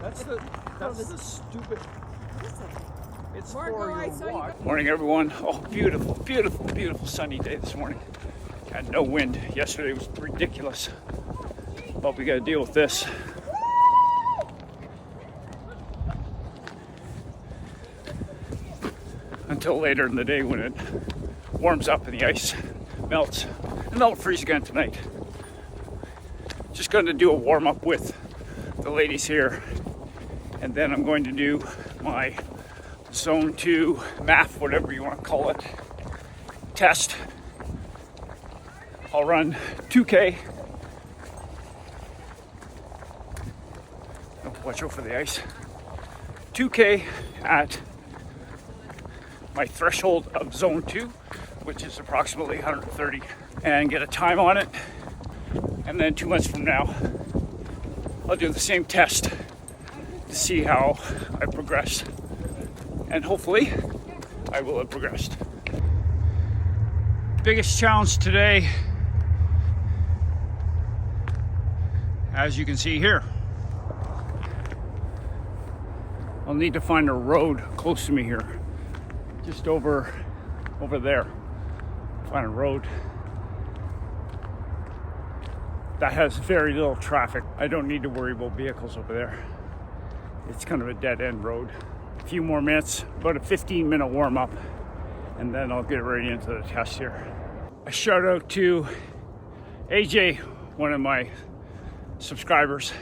That's the stupid. It's Marco, for I your saw you walk. Morning, everyone. Oh, beautiful, beautiful, beautiful sunny day this morning. Had no wind. Yesterday was ridiculous. But we got to deal with this. Until later in the day when it warms up and the ice melts. And it'll freeze again tonight. Just going to do a warm up with the ladies here. And then I'm going to do my Zone 2 MAF, whatever you want to call it, test. I'll run 2K. Oh, watch out for the ice. 2K at my threshold of Zone 2, which is approximately 130, and get a time on it. And then 2 months from now, I'll do the same test to see how I progress. And hopefully, I will have progressed. Biggest challenge today, as you can see here, I'll need to find a road close to me here. Just over there. Find a road that has very little traffic. I don't need to worry about vehicles over there. It's kind of a dead end road. A few more minutes, about a 15-minute warm up, and then I'll get right into the test here. A shout out to AJ, one of my subscribers.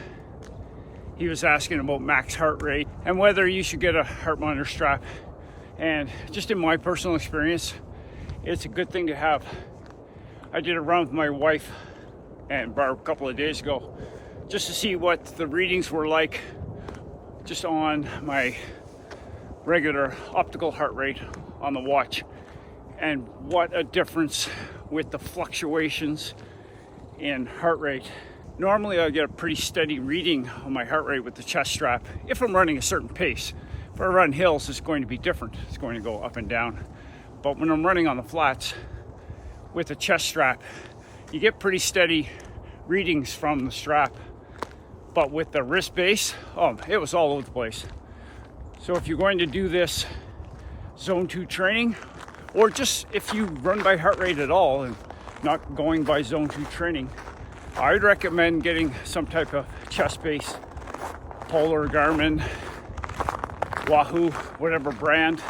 He was asking about max heart rate and whether you should get a heart monitor strap. And just in my personal experience, it's a good thing to have. I did a run with my wife and Barb a couple of days ago just to see what the readings were like just on my regular optical heart rate on the watch, and what a difference with the fluctuations in heart rate. Normally I get a pretty steady reading on my heart rate with the chest strap if I'm running a certain pace. If I run hills, it's going to be different. It's going to go up and down. But when I'm running on the flats with a chest strap, you get pretty steady readings from the strap. But with the wrist base, it was all over the place. So if you're going to do this Zone 2 training, or just if you run by heart rate at all and not going by Zone 2 training, I'd recommend getting some type of chest base, Polar, Garmin, Wahoo, whatever brand.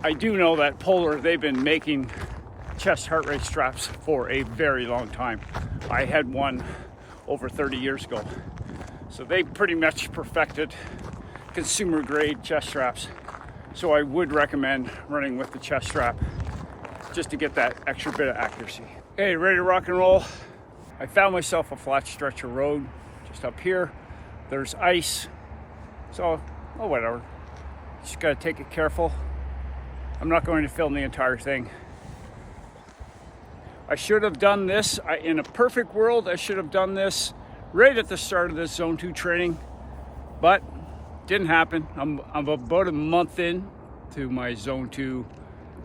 I do know that Polar, they've been making chest heart rate straps for a very long time. I had one over 30 years ago. So they pretty much perfected consumer grade chest straps. So I would recommend running with the chest strap just to get that extra bit of accuracy. Okay, ready to rock and roll. I found myself a flat stretch of road just up here. There's ice. So, whatever. Just gotta take it careful. I'm not going to film the entire thing. I should have done this. In a perfect world, I should have done this right at the start of this Zone 2 training, but didn't happen. I'm about a month in to my Zone 2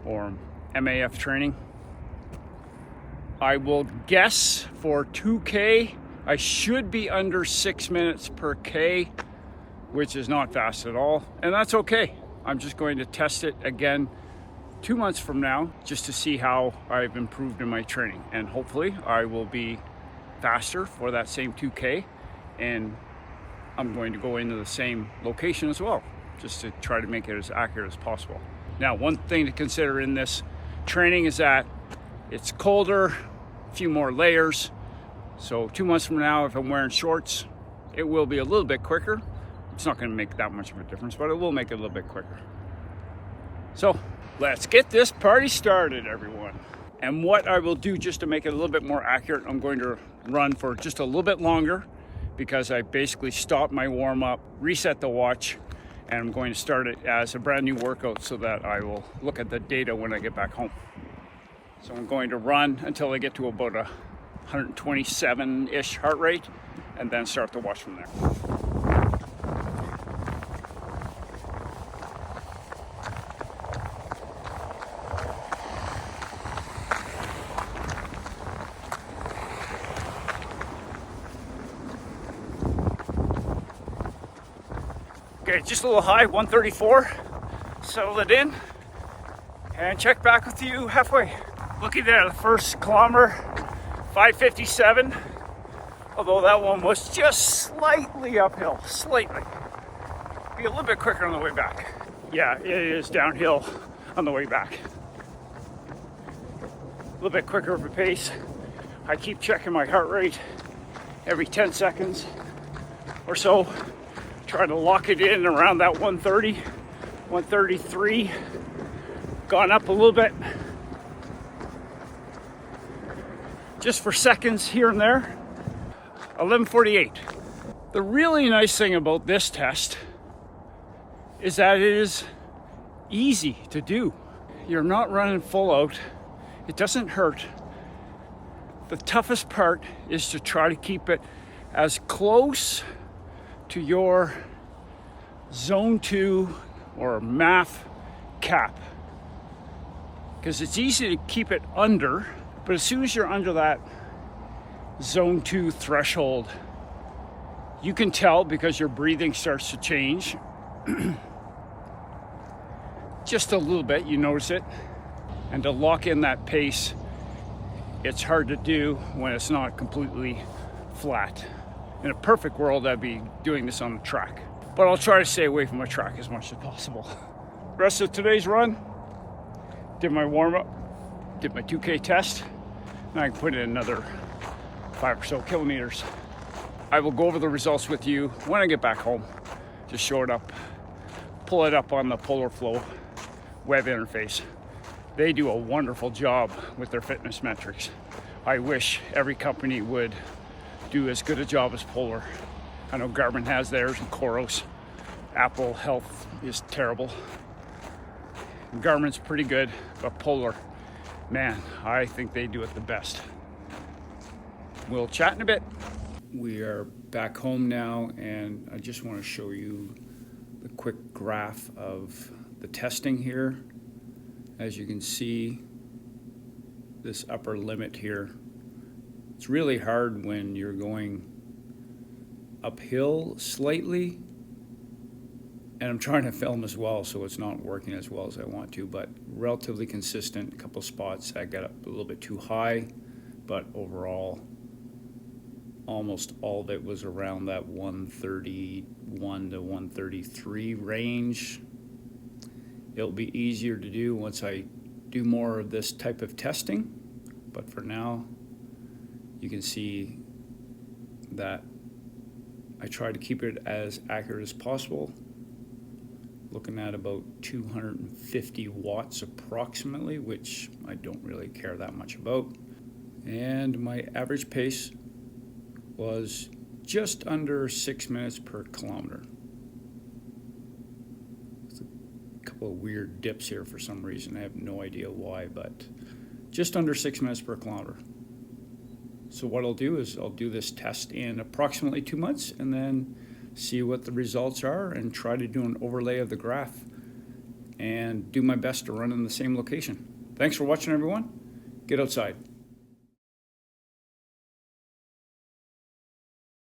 or MAF training. I will guess for 2K, I should be under 6 minutes per K, which is not fast at all, and that's okay. I'm just going to test it again 2 months from now just to see how I've improved in my training, and hopefully I will be faster for that same 2K, and I'm going to go into the same location as well just to try to make it as accurate as possible. Now, one thing to consider in this training is that it's colder, a few more layers. So 2 months from now, if I'm wearing shorts, it will be a little bit quicker. It's not going to make that much of a difference, but it will make it a little bit quicker. So let's get this party started, everyone. And what I will do just to make it a little bit more accurate, I'm going to run for just a little bit longer because I basically stopped my warm up, reset the watch, and I'm going to start it as a brand new workout so that I will look at the data when I get back home. So I'm going to run until I get to about a 127-ish heart rate and then start the watch from there. Okay, just a little high, 134. Settled it in and check back with you halfway. Looking at the first kilometer, 5:57. Although that one was just slightly uphill, slightly. Be a little bit quicker on the way back. Yeah, it is downhill on the way back. A little bit quicker of a pace. I keep checking my heart rate every 10 seconds or so. Trying to lock it in around that 130, 133. Gone up a little bit. Just for seconds here and there. 11:48. The really nice thing about this test is that it is easy to do. You're not running full out. It doesn't hurt. The toughest part is to try to keep it as close to your zone 2 or MAF cap. Because it's easy to keep it under, but as soon as you're under that zone 2 threshold, you can tell because your breathing starts to change. Just a little bit, you notice it. And to lock in that pace, it's hard to do when it's not completely flat. In a perfect world, I'd be doing this on the track. But I'll try to stay away from my track as much as possible. Rest of today's run, did my warm-up, did my 2K test, and I can put in another 5 or so kilometers. I will go over the results with you when I get back home. Just show it up, pull it up on the Polar Flow web interface. They do a wonderful job with their fitness metrics. I wish every company would do as good a job as Polar. I know Garmin has theirs and Coros. Apple Health is terrible. And Garmin's pretty good, but Polar, man, I think they do it the best. We'll chat in a bit. We are back home now, and I just want to show you the quick graph of the testing here. As you can see, this upper limit here, it's really hard when you're going uphill slightly, and I'm trying to film as well, so it's not working as well as I want to, but relatively consistent. A couple spots I got up a little bit too high, but overall almost all of it was around that 131 to 133 range. It'll be easier to do once I do more of this type of testing, but for now you can see that I try to keep it as accurate as possible, looking at about 250 watts approximately, which I don't really care that much about. And my average pace was just under 6 minutes per kilometer. There's a couple of weird dips here for some reason. I have no idea why, but just under 6 minutes per kilometer. So what I'll do is I'll do this test in approximately 2 months and then see what the results are and try to do an overlay of the graph and do my best to run in the same location. Thanks for watching, everyone. Get outside.